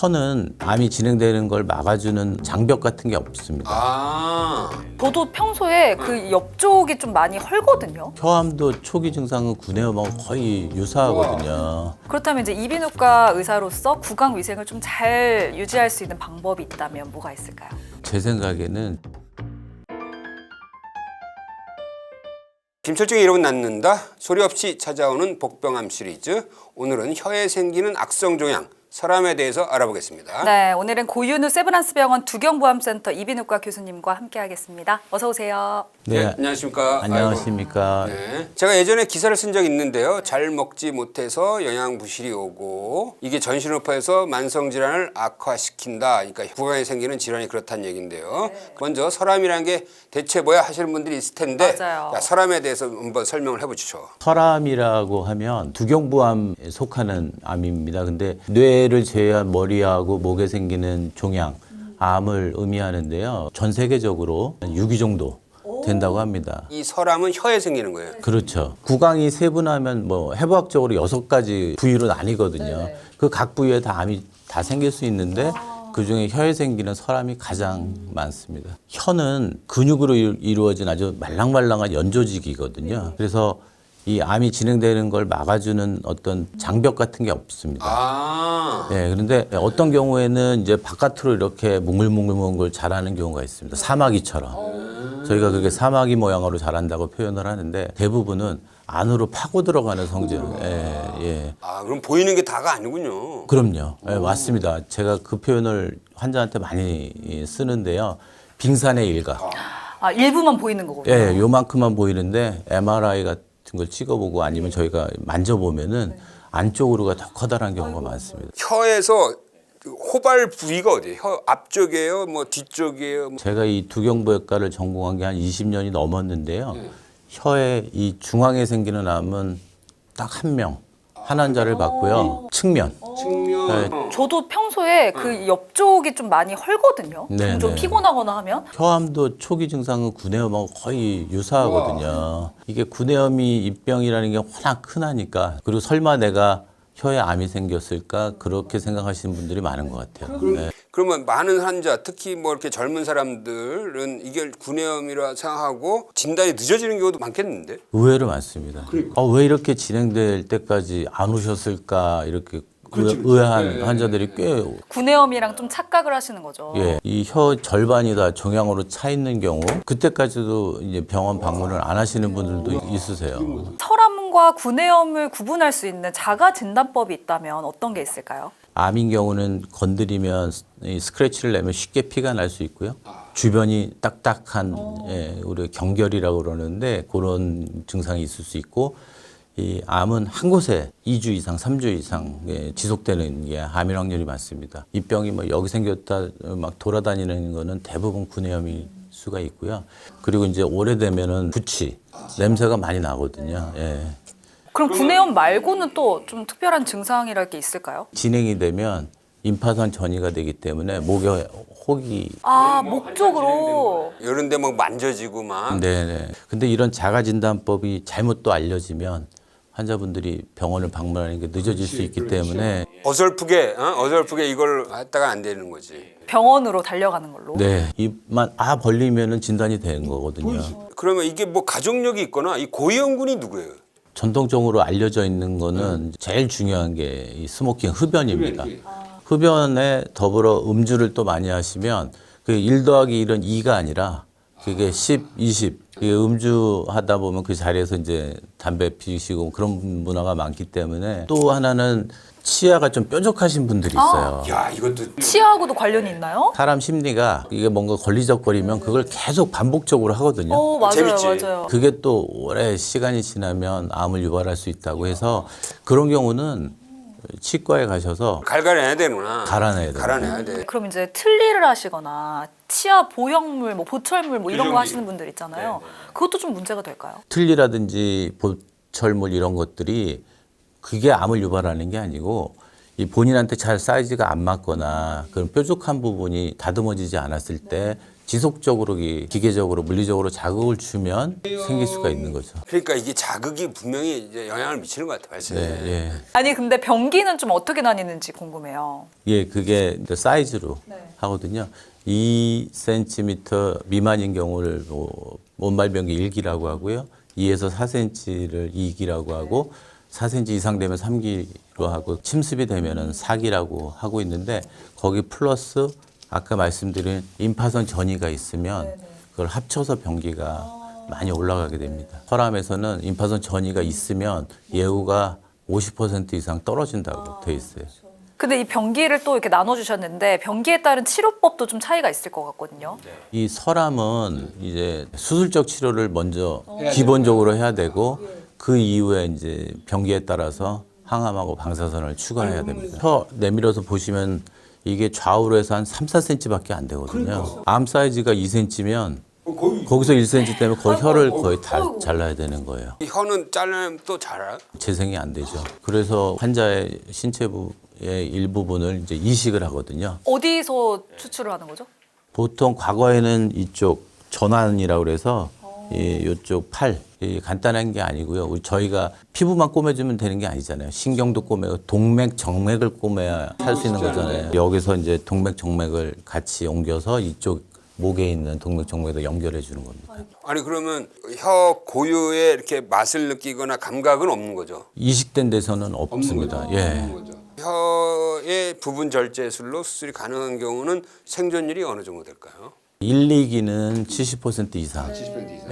혀는 암이 진행되는 걸 막아주는 장벽 같은 게 없습니다. 저도 평소에 그 옆쪽이 좀 많이 헐거든요. 혀암도 초기 증상은 구내염하고 거의 유사하거든요. 그렇다면 이제 이비인후과 의사로서 구강 위생을 좀 잘 유지할 수 있는 방법이 있다면 뭐가 있을까요? 제 생각에는 김철중의 이름은 낫는다. 소리 없이 찾아오는 복병암 시리즈. 오늘은 혀에 생기는 악성 종양, 설암에 대해서 알아보겠습니다. 네, 오늘은 고윤우 세브란스병원 두경보암센터 이비인후과 교수님과 함께하겠습니다. 어서 오세요. 네, 안녕하십니까. 안녕하십니까. 네. 제가 예전에 기사를 쓴 적이 있는데요. 잘 먹지 못해서 영양 부실이 오고 이게 전신호파에서 만성 질환을 악화시킨다. 그러니까 구강에 생기는 질환이 그렇다는 얘기인데요. 먼저 설암이라는 게 대체 뭐야 하시는 분들이 있을 텐데 맞아요. 자, 설암에 대해서 한번 설명을 해보시죠. 설암이라고 하면 두경부암에 속하는 암입니다. 근데 뇌를 제외한 머리하고 목에 생기는 종양, 암을 의미하는데요. 전 세계적으로 6위 정도 된다고 합니다. 이 설암은 혀에 생기는 거예요. 그렇죠. 구강이 세분하면 뭐 해부학적으로 6가지 부위로 나뉘거든요. 그 각 부위에 다 암이 다 생길 수 있는데 그중에 혀에 생기는 설암이 가장 많습니다. 혀는 근육으로 이루어진 아주 말랑말랑한 연조직이거든요. 그래서 이 암이 진행되는 걸 막아주는 어떤 장벽 같은 게 없습니다. 네, 그런데 어떤 경우에는 이제 바깥으로 이렇게 몽글몽글몽글 걸 자라는 경우가 있습니다. 사마귀처럼. 저희가 그게 사마귀 모양으로 자란다고 표현을 하는데 대부분은 안으로 파고 들어가는 성질. 예. 그럼 보이는 게 다가 아니군요. 그럼요. 예, 맞습니다. 제가 그 표현을 환자한테 많이 쓰는데요. 빙산의 일각. 일부만 보이는 거군요. 예, 요만큼만 보이는데 MRI 같은 걸 찍어보고 아니면 저희가 만져보면은 안쪽으로가 더 커다란 경우가 많습니다. 혀에서 호발 부위가 어디예요? 혀 앞쪽이에요? 뭐 뒤쪽이에요? 제가 이 두경부외과를 전공한 게 한 20년이 넘었는데요. 혀에 이 중앙에 생기는 암은 딱 한 명, 한 환자를 봤고요. 측면. 측면. 저도 평소에 그 옆쪽이 좀 많이 헐거든요. 네, 좀 네. 피곤하거나 하면. 혀암도 초기 증상은 구내염하고 거의 유사하거든요. 이게 구내염이 입병이라는 게 워낙 흔하니까 그리고 설마 내가 혀에 암이 생겼을까 그렇게 생각하시는 분들이 많은 것 같아요. 네. 그러면 많은 환자, 특히 뭐 이렇게 젊은 사람들은 이게 구내염이라 생각하고 진단이 늦어지는 경우도 많겠는데? 의외로 많습니다. 왜 이렇게 진행될 때까지 안 오셨을까 이렇게 의아한 환자들이 꽤 구내염이랑 좀 착각을 하시는 거죠. 예, 이 혀 절반이 다 종양으로 차 있는 경우 그때까지도 이제 병원 방문을 안 하시는 분들도 있으세요. 설암과 구내염을 구분할 수 있는 자가 진단법이 있다면 어떤 게 있을까요? 암인 경우는 건드리면 이 스크래치를 내면 쉽게 피가 날 수 있고요. 주변이 딱딱한 우리 경결이라고 그러는데 그런 증상이 있을 수 있고 이 암은 한 곳에 2주 이상, 3주 이상 지속되는 게 암일 확률이 많습니다. 이 병이 뭐 여기 생겼다 막 돌아다니는 거는 대부분 구내염일 수가 있고요. 그리고 이제 오래되면은 부치, 냄새가 많이 나거든요. 예. 그럼 구내염 말고는 또 좀 특별한 증상이랄 게 있을까요? 진행이 되면 임파선 전이가 되기 때문에 목에 혹이 목 쪽으로. 이런 데 막 만져지고 막. 네네. 근데 이런 자가진단법이 잘못 또 알려지면 환자분들이 병원을 방문하는 게 늦어질 수 있기 때문에 어설프게 이걸 했다가 안 되는 거지. 병원으로 달려가는 걸로. 네 입만 벌리면은 진단이 되는 거거든요. 그러면 이게 뭐 가족력이 있거나 이 고위험군이 누구예요? 전통적으로 알려져 있는 거는 제일 중요한 게 이 스모킹 흡연입니다. 흡연에 더불어 음주를 또 많이 하시면 그 1 더하기 1은 2가 아니라 그게 10, 20. 이게 음주하다 보면 그 자리에서 이제 담배 피우시고 그런 문화가 많기 때문에 또 하나는 치아가 좀 뾰족하신 분들이 있어요. 야, 이것도 치아하고도 관련이 있나요? 사람 심리가 이게 뭔가 걸리적거리면 그걸 계속 반복적으로 하거든요. 맞아요, 재밌지? 맞아요. 그게 또 오래 시간이 지나면 암을 유발할 수 있다고 해서 그런 경우는 치과에 가셔서 갈아내야 되는구나. 갈아내야 돼요. 갈아내야 돼. 그럼 이제 틀니를 하시거나 치아 보형물, 뭐 보철물 뭐 이런 거 하시는 분들 있잖아요. 그것도 좀 문제가 될까요? 틀니라든지 보철물 이런 것들이 그게 암을 유발하는 게 아니고 이 본인한테 잘 사이즈가 안 맞거나 그런 뾰족한 부분이 다듬어지지 않았을 때 지속적으로 기계적으로 물리적으로 자극을 주면 생길 수가 있는 거죠. 그러니까 이게 자극이 분명히 이제 영향을 미치는 것 같아요. 발생에. 네, 예. 아니 근데 변기는 좀 어떻게 나뉘는지 궁금해요. 예, 그게 이제 사이즈로 하거든요. 2cm 미만인 경우를 원발변기 1기라고 하고요. 2에서 4cm를 2기라고 하고 4cm 이상 되면 3기로 하고 침습이 되면은 4기라고 하고 있는데 거기 플러스 아까 말씀드린 임파선 전이가 있으면 그걸 합쳐서 변기가 많이 올라가게 됩니다. 혈압에서는 임파선 전이가 있으면 예후가 50% 이상 떨어진다고 돼 있어요. 근데 이 변기를 또 이렇게 나눠주셨는데 변기에 따른 치료법도 좀 차이가 있을 것 같거든요. 이 설암은 이제 수술적 치료를 먼저 기본적으로 해야 되고 그 이후에 이제 변기에 따라서 항암하고 방사선을 추가해야 됩니다. 혀 내밀어서 보시면 이게 좌우로 해서 한 3, 4cm밖에 안 되거든요. 암 사이즈가 2cm면 거기서 1cm 때문에 거의 혀를 거의 다 잘라야 되는 거예요. 이 혀는 자르면 또 자라요? 재생이 안 되죠. 그래서 환자의 신체부의 일부분을 이제 이식을 하거든요. 어디서 추출을 하는 거죠? 보통 과거에는 이쪽 전환이라고 그래서 이쪽 팔 간단한 게 아니고요. 저희가 피부만 꼬매주면 되는 게 아니잖아요. 신경도 꼬매고 동맥, 정맥을 꼬매야 살 수 있는 거잖아요. 여기서 이제 동맥, 정맥을 같이 옮겨서 이쪽 목에 있는 동맥, 정맥에도 연결해 주는 겁니다. 아니 그러면 혀 고유의 이렇게 맛을 느끼거나 감각은 없는 거죠? 이식된 데서는 없습니다. 예. 혀의 부분 절제술로 수술이 가능한 경우는 생존율이 어느 정도 될까요? 1, 2기는 70% 이상.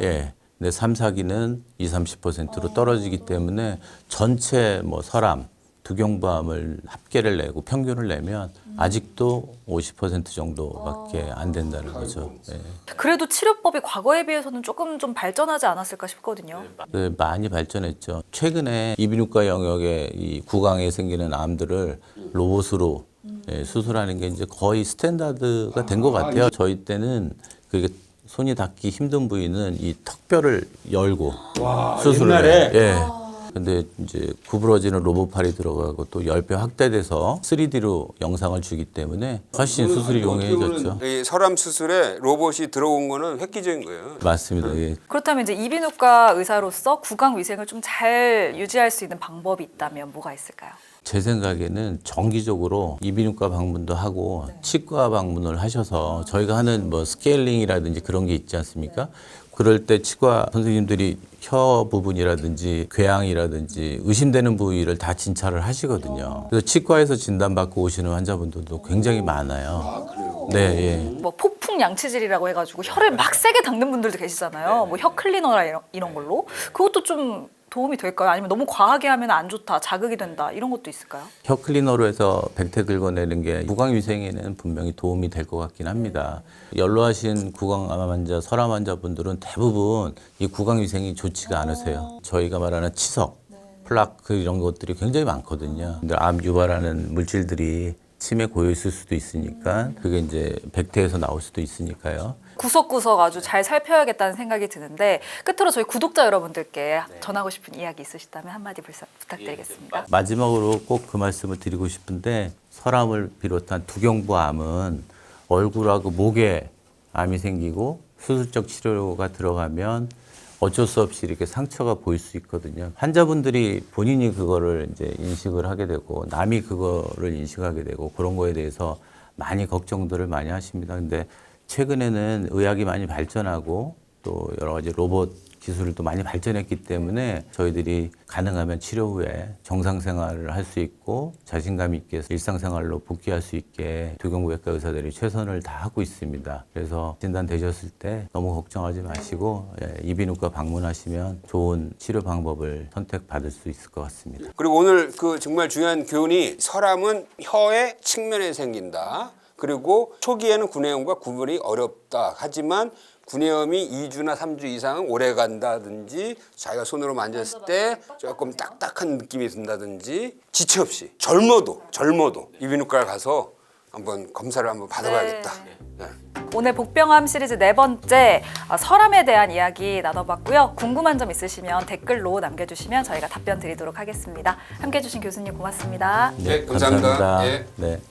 예. 근데 3, 4기는 20, 30%로 떨어지기 때문에 전체 뭐 설암, 두경부암을 합계를 내고 평균을 내면 아직도 50% 정도밖에 안 된다는 거죠. 예. 그래도 치료법이 과거에 비해서는 조금 좀 발전하지 않았을까 싶거든요. 네, 많이 발전했죠. 최근에 이비인후과 영역에 이 구강에 생기는 암들을 로봇으로 수술하는 게 이제 거의 스탠다드가 된 것 같아요. 저희 때는 그게 손이 닿기 힘든 부위는 이 턱뼈를 열고 수술을 해요. 예. 근데 이제 구부러지는 로봇팔이 들어가고 또 열배 확대돼서 3D로 영상을 주기 때문에 훨씬 수술이 용이해졌죠. 이 설암 수술에 로봇이 들어온 거는 획기적인 거예요. 맞습니다. 예. 그렇다면 이제 이비인후과 의사로서 구강 위생을 좀 잘 유지할 수 있는 방법이 있다면 뭐가 있을까요? 제 생각에는 정기적으로 이비인후과 방문도 하고 치과 방문을 하셔서 저희가 하는 뭐 스케일링이라든지 그런 게 있지 않습니까? 그럴 때 치과 선생님들이 혀 부분이라든지 궤양이라든지 의심되는 부위를 다 진찰을 하시거든요. 그래서 치과에서 진단받고 오시는 환자분들도 굉장히 많아요. 네, 예. 뭐 폭풍 양치질이라고 해가지고 혀를 막 세게 닦는 분들도 계시잖아요. 뭐 혀 클리너나 이런 걸로. 그것도 좀 도움이 될까요? 아니면 너무 과하게 하면 안 좋다, 자극이 된다 이런 것도 있을까요? 혀 클리너로 해서 백태 긁어내는 게 구강 위생에는 분명히 도움이 될 것 같긴 합니다. 연로하신 구강암 환자, 설암 환자분들은 대부분 이 구강 위생이 좋지가 않으세요. 저희가 말하는 치석, 플라크 이런 것들이 굉장히 많거든요. 근데 암 유발하는 물질들이 침에 고여 있을 수도 있으니까 그게 이제 백태에서 나올 수도 있으니까요. 구석구석 아주 잘 살펴야겠다는 생각이 드는데 끝으로 저희 구독자 여러분들께 전하고 싶은 이야기 있으시다면 한마디 부탁드리겠습니다. 마지막으로 꼭 그 말씀을 드리고 싶은데 설암을 비롯한 두경부암은 얼굴하고 목에 암이 생기고 수술적 치료가 들어가면 어쩔 수 없이 이렇게 상처가 보일 수 있거든요. 환자분들이 본인이 그거를 이제 인식을 하게 되고 남이 그거를 인식하게 되고 그런 거에 대해서 많이 걱정들을 많이 하십니다. 근데 최근에는 의학이 많이 발전하고 또 여러 가지 로봇 기술도 많이 발전했기 때문에 저희들이 가능하면 치료 후에 정상 생활을 할 수 있고 자신감 있게 일상생활로 복귀할 수 있게 두경부외과 의사들이 최선을 다하고 있습니다. 그래서 진단되셨을 때 너무 걱정하지 마시고 이비인후과 방문하시면 좋은 치료 방법을 선택받을 수 있을 것 같습니다. 그리고 오늘 그 정말 중요한 교훈이 설암은 혀의 측면에 생긴다. 그리고 초기에는 구내염과 구분이 어렵다. 하지만 구내염이 2주나 3주 이상 오래 간다든지 자기가 손으로 만졌을 때 조금 딱딱한 느낌이 든다든지 지체 없이 젊어도 이비인후과를 가서 한번 검사를 한번 받아봐야겠다. 네. 오늘 복병암 시리즈 4번째 설암에 대한 이야기 나눠봤고요. 궁금한 점 있으시면 댓글로 남겨주시면 저희가 답변 드리도록 하겠습니다. 함께해 주신 교수님 고맙습니다. 네, 감사합니다. 감사합니다. 네. 네.